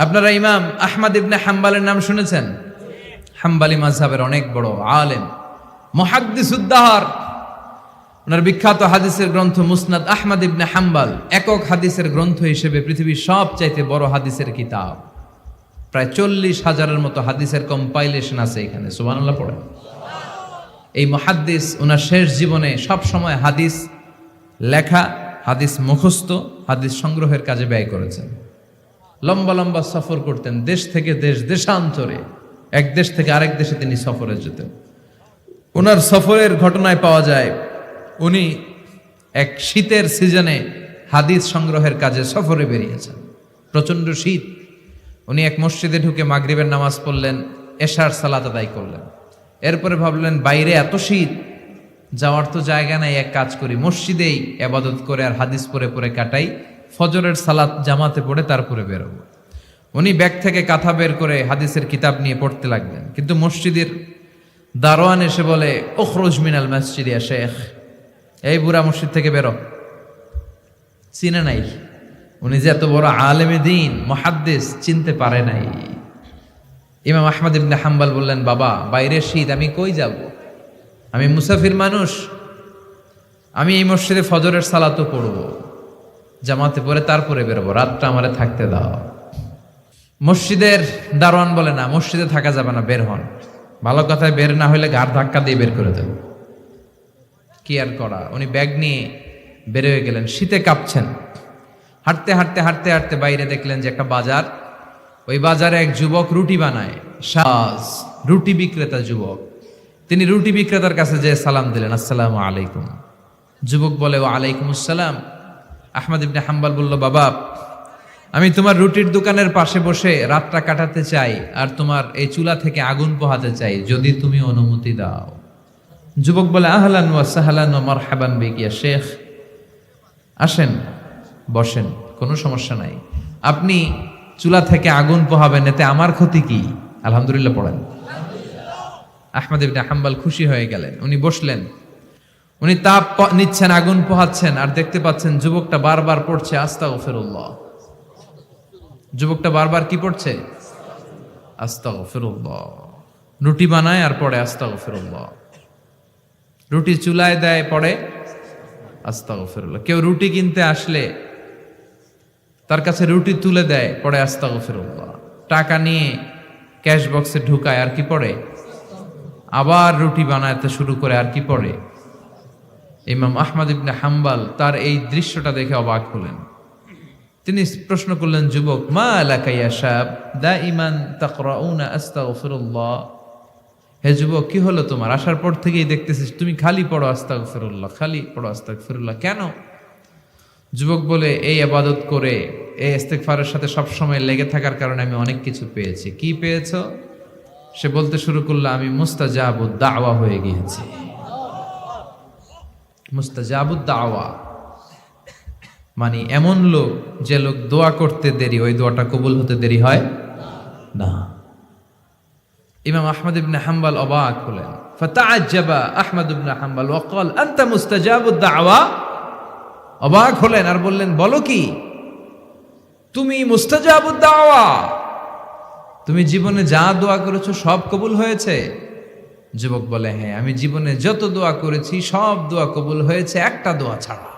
আপনারা ইমাম আহমদ ইবনে হাম্বালের নাম শুনেছেন? হাম্বালি মাযহাবের অনেক বড় আলেম, মুহাদ্দিসুদ্দাহর। ওনার বিখ্যাত হাদিসের গ্রন্থ মুসনাদ আহমদ ইবনে হাম্বাল একক হাদিসের গ্রন্থ হিসেবে পৃথিবীর সবচাইতে বড় হাদিসের কিতাব। প্রায় 40,000-এর মতো হাদিসের কম্পাইলেশন আছে এখানে। সুবহানাল্লাহ পড়ে। এই মুহাদ্দিস ওনার শেষ জীবনে সব সময় হাদিস লেখা, হাদিস মুখস্থ, হাদিস সংগ্রহের কাজে ব্যয় করেছেন। লম্বা লম্বা সফর করতেন, দেশ থেকে দেশ, দেশান্তরে, এক দেশ থেকে আরেক দেশে তিনি সফরে যেতেন। ওনার সফরের ঘটনায় পাওয়া যায় উনি এক শীতের সিজনে হাদিস সংগ্রহের কাজে সফরে বেরিয়েছেন। প্রচন্ড শীত। উনি এক মসজিদে ঢুকে মাগরিবের নামাজ পড়লেন, এশার সালাত আদায় করলেন। এরপরে ভাবলেন বাইরে এত শীত, যাওয়ার তো জায়গা নাই, এক কাজ করি মসজিদেই ইবাদত করে আর হাদিস পড়ে পড়ে কাটাই, ফজরের সালাত জামাতে পড়ে তারপরে বেরোবো। উনি ব্যাগ থেকে কাঁথা বের করে হাদিসের কিতাব নিয়ে পড়তে লাগলেন। কিন্তু মসজিদের দারোয়ান এসে বলে, উখরুজ মিনাল মসজিদ ইয়া শেখ, এই বুড়া মসজিদ থেকে বেরো। চিনে নাই, উনি যে এত বড় আলেমে দ্বীন মুহাদ্দিস, চিনতে পারে নাই। ইমাম আহমদ ইবনে হাম্বাল বললেন, বাবা বাইরে শীত, আমি কই যাব? আমি মুসাফির মানুষ, আমি এই মসজিদে ফজরের সালাতও পড়বো, জামাতে পড়ে তারপরে বেরোবো, রাতটা আমারে থাকতে দাও। মসজিদের দারোয়ান বলে, না মসজিদে থাকা যাবে না, বের হন। ভালো কথায় বের না হইলে ঘাড় ধাক্কা দিয়ে বের করে দেব। কি আর করা, উনি ব্যাগ নিয়ে বের হয়ে গেলেন। শীতে কাঁপছেন। হাঁটতে হাঁটতে হাঁটতে হাঁটতে বাইরে দেখলেন যে একটা বাজার, ওই বাজারে এক যুবক রুটি বানায়, সাজ রুটি বিক্রেতা যুবক। তিনি রুটি বিক্রেতার কাছে যেয়ে সালাম দিলেন, আসসালামু আলাইকুম। যুবক বলে, ওয়া আলাইকুম আসসালাম। আহমদ ইবনে হাম্বাল বলল, বাবা আমি তোমার রুটির দোকানের পাশে বসে রাতটা কাটাতে চাই আর তোমার এই চুলা থেকে আগুন পোহাতে চাই, যদি তুমি অনুমতি দাও। যুবক বলে, আহলান ওয়া সাহলান ওয়া মারহাবান বিক ইয়া শেখ, আসেন বসেন, কোনো সমস্যা নাই। আপনি চুলা থেকে আগুন পোহাবেন, এতে আমার ক্ষতি কি? আলহামদুলিল্লাহ পড়েন। আহমদ ইবনে হাম্বাল খুশি হয়ে গেলেন। উনি বসলেন, উনি তাপ নিচ্ছেন, আগুন পোহাচ্ছেন, আর দেখতে পাচ্ছেন যুবকটা বারবার পড়ছে আস্তাগফিরুল্লাহ। যুবকটা বারবার কি পড়ছে? আস্তাগফিরুল্লাহ। রুটি বানায় আর পড়ে আস্তাগফিরুল্লাহ। রুটি চুলায় দেয়, পড়ে আস্তাগফিরুল্লাহ। কেউ রুটি কিনতে আসলে তার কাছে রুটি তুলে দেয়, পড়ে আস্তাগফিরুল্লাহ। টাকা নিয়ে ক্যাশ বক্সে ঢুকায়, আর কি পড়ে? আবার রুটি বানাতে শুরু করে, আর কি পড়ে? ইমাম আহমদ ইবনে হাম্বাল তার এই দৃশ্যটা দেখে অবাক হলেন। তিনি প্রশ্ন করলেন, যুবক, মা লাকা ইয়া শাব দাইমান তাকরাউনা আস্তাগফিরুল্লাহ। হে যুবক, কি হলো তোমার? আসার পর থেকেই দেখতেছিস তুমি খালি পড়ো আস্তাগফিরুল্লাহ, খালি পড়ো আস্তাগফিরুল্লাহ, কেন? যুবক বলে, এই ইবাদত করে, এই ইস্তিগফারের সাথে সব সময় লেগে থাকার কারণে আমি অনেক কিছু পেয়েছি। কি পেয়েছো? সে বলতে শুরু করলো, আমি মুস্তাজাবুদ দাওয়া হয়ে গিয়েছি। মুস্তাজাবুদ দাওয়া মানে এমন লোক, যে লোক দোয়া করতে দেরি, ওই দোয়াটা কবুল হতে দেরি হয় না। ইমাম আহমদ ইবনে হাম্বাল অবাক হলেন। ফাতাআজ্জাবা আহমদ ইবনে হাম্বাল ওয়া ক্বাল, আনতা মুস্তাজাবুদ দাওয়া। অবাক হলেন আর বললেন, বলো কি, তুমি মুস্তাজাবুদ দাওয়া? তুমি জীবনে যা দোয়া করেছো সব কবুল হয়েছে? যুবক বলে, হ্যাঁ, আমি জীবনে যত দোয়া করেছি সব দোয়া কবুল হয়েছে, একটা দোয়া ছাড়া।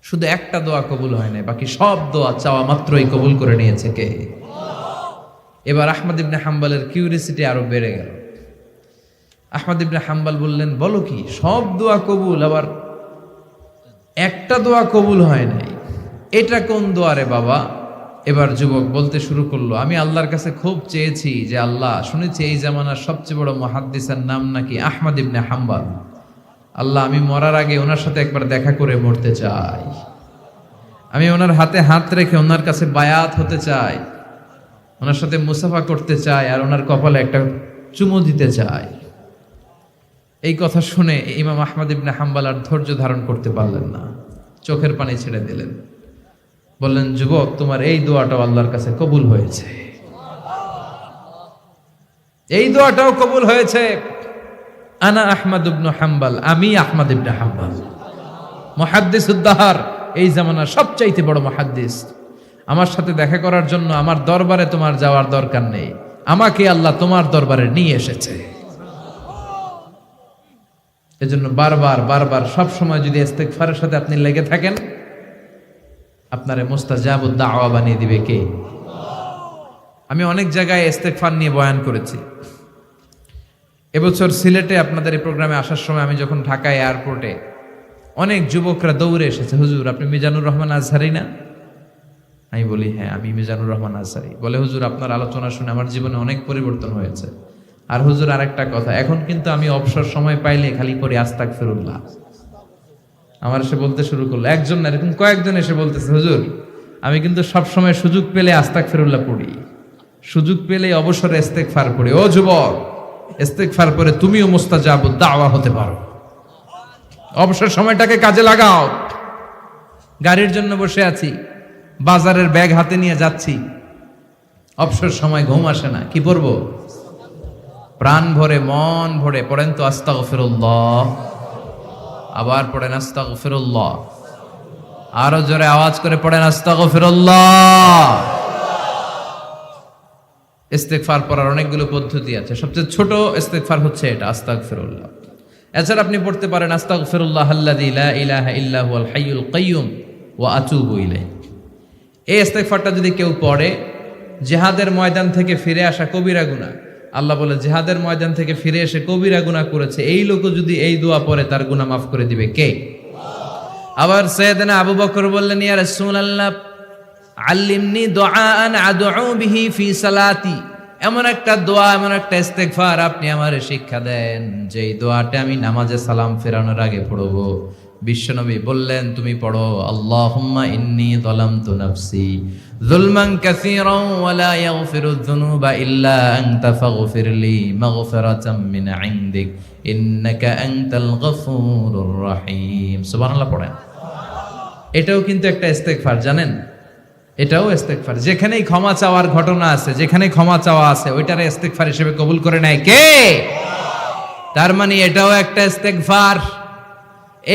শুধু একটা দোয়া কবুল হয় না, বাকি সব দোয়া চাওয়া মাত্রই কবুল করে নিয়েছে কে? এবার আহমদ ইবনে হাম্বালের কিউরিসিটি আরো বেড়ে গেল। আহমদ ইবনে হাম্বাল বললেন, বলো কি, সব দোয়া কবুল, আবার একটা দোয়া কবুল হয় নাই, এটা কোন দোয়া রে বাবা? এবার যুবক বলতে শুরু করলো, আমি আল্লাহর কাছে খুব চেয়েছি যে আল্লাহ, শুনেছি এই জামানার সবচেয়ে বড় মুহাদ্দিসের নাম নাকি আহমদ ইবনে হাম্বাল। আল্লাহ, আমি মরার আগে ওনার সাথে একবার দেখা করে মরতে চাই। আমি ওনার হাতে হাত রেখে ওনার কাছে বায়াত হতে চাই, ওনার সাথে মুসাফা করতে চাই, আর ওনার কপালে একটা চুমু দিতে চাই। এই কথা শুনে ইমাম আহমদ ইবনে হাম্বাল আর ধৈর্য ধারণ করতে পারলেন না, চোখের পানি ছেড়ে দিলেন। বললেন, যুবক, তোমার এই দোয়াটাও আল্লাহর কাছে কবুল হয়েছে, এই দোয়াটাও কবুল হয়েছে। আনা আহমদ ইবনে হাম্বাল, আমি আহমদ ইবনে হাম্বাল, মুহাদ্দিসুদ্দাহর, এই জামানার সবচাইতে বড় মুহাদ্দিস। আমার সাথে দেখা করার জন্য আমার দরবারে তোমার যাওয়ার দরকার নেই, আমাকে আল্লাহ তোমার দরবারে নিয়ে এসেছে। এজন্য বারবার বারবার সব সময় যদি ইস্তেগফারের সাথে আপনি লেগে থাকেন, আপনারে মুস্তাজাবুদ দাওয়া বানিয়ে দিবে কে? আমি অনেক জায়গায় ইস্তেগফার নিয়ে বয়ান করেছি। এবছর সিলেটে আপনাদের এই প্রোগ্রামে আসার সময় আমি যখন ঢাকা এয়ারপোর্টে, অনেক যুবকরা দৌড়ে এসেছে, হুজুর আপনি মিজানুর রহমান আজহারি না? আমি বলি হ্যাঁ আমি মিজানুর রহমান আজহারি। বলে হুজুর আপনার আলোচনা শুনে আমার জীবনে অনেক পরিবর্তন হয়েছে। আর হুজুর আরেকটা কথা, এখন কিন্তু আমি অবসর সময় পাইলে খালি পড়ি আস্তাগফিরুল্লাহ। আমার এসে বলতে শুরু করলো, একজন না এরকম কয়েকজন এসে বলতেছে, হুজুর আমি কিন্তু সব সময় সুযোগ পেলে আস্তাগফিরুল্লাহ পড়ি, সুযোগ পেলে অবসরে ইস্তেগফার পড়ি। ও যুবক, ইস্তেগফার পরে তুমিও মুস্তাজাবুদ দাওয়া হতে পারো। অবসর সময়টাকে কাজে লাগাও। গাড়ির জন্য বসে আছি, বাজারের ব্যাগ হাতে নিয়ে যাচ্ছি, অবসর সময় ঘুম আসে না, কি পড়বো? প্রাণ ভরে মন ভরে পড়েন তো আস্তাগফিরুল্লাহ, আবার পড়েন আস্তাগফিরুল্লাহ, আরো জোরে আওয়াজ করে পড়েন আস্তাগফিরুল্লাহ। ইস্তেগফার পড়ার অনেকগুলো পদ্ধতি আছে, সবচেয়ে ছোট ইস্তেগফার হচ্ছে এটা, আস্তাগফিরুল্লাহ। এছাড়া আপনি পড়তে পারেন আস্তাগফিরুল্লাহ আল্লাযী লা ইলাহা ইল্লা হুয়াল হাইয়ুল কাইয়্যুম ওয়া আতুবু ইলাইহি। এই ইস্তেগফারটা যদি কেউ পড়ে, জিহাদের ময়দান থেকে ফিরে আসা কবিরা গুনাহ, আল্লাহ বলে জিহাদের ময়দান থেকে ফিরে এসে কবিরা গুনাহ করেছে, এই লোকও যদি এই দোয়া পড়ে তার গুনাহ মাফ করে দিবে কে? আবার সাইয়েদনা আবু বকর বললেন, ইয়া রাসূলুল্লাহ আল্লিমনি দুআআন আদউ বিহি ফি সালাতি, এমন একটা দোয়া, এমন একটা ইস্তেগফার আপনি আমারে শিক্ষা দেন যেই দোয়াটা আমি নামাজে সালাম ফেরানোর আগে পড়বো। বিশ্বনবী বললেন, তুমি পড়ো আল্লাহুম্মা ইন্নী যালামতু নাফসি যুলমান কাসীরান ওয়া লা ইয়াগফিরুয যুনুবা ইল্লা আনতা ফাগফিরলি মাগফিরাতাম মিন ইনদিক ইন্নাকা আনতাল গফুরুর রহিম। সুবহানাল্লাহ পড়েন। এটাও কিন্তু একটা ইস্তেগফার, জানেন? এটাও ইস্তেগফার। যেখানেই ক্ষমা চাওয়ার ঘটনা আছে, যেখানে ক্ষমা চাওয়া আছে, ওইটারে ইস্তেগফার হিসেবে কবুল করে নেয় কে? তার মানে এটাও একটা ইস্তেগফার।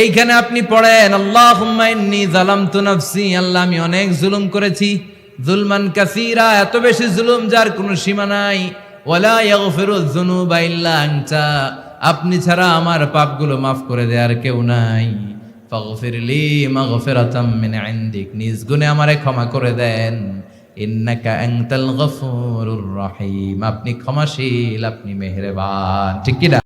এইখানে আপনি পড়েন আল্লাহুম্মা ইন্নী যালামতু নাফসি, আল্লাহ আমি অনেক জুলুম করেছি, যুলমান কাসীরা, এত বেশি জুলুম যার কোনো সীমা নাই, ওয়ালা ইয়াগফিরুয যুনুবা ইল্লা আনতা, আপনি ছাড়া আমার পাপগুলো মাফ করে দেওয়ার কেউ নাই। ফাগফিরলি মাগফিরাতাম মিন ইনদিক, নিজ গুণে আমারে ক্ষমা করে দেন। ইন্নাকা আনতাল গফুরুর রহিম, আপনি ক্ষমাশীল, আপনি মেহেরবান। ঠিক কি না?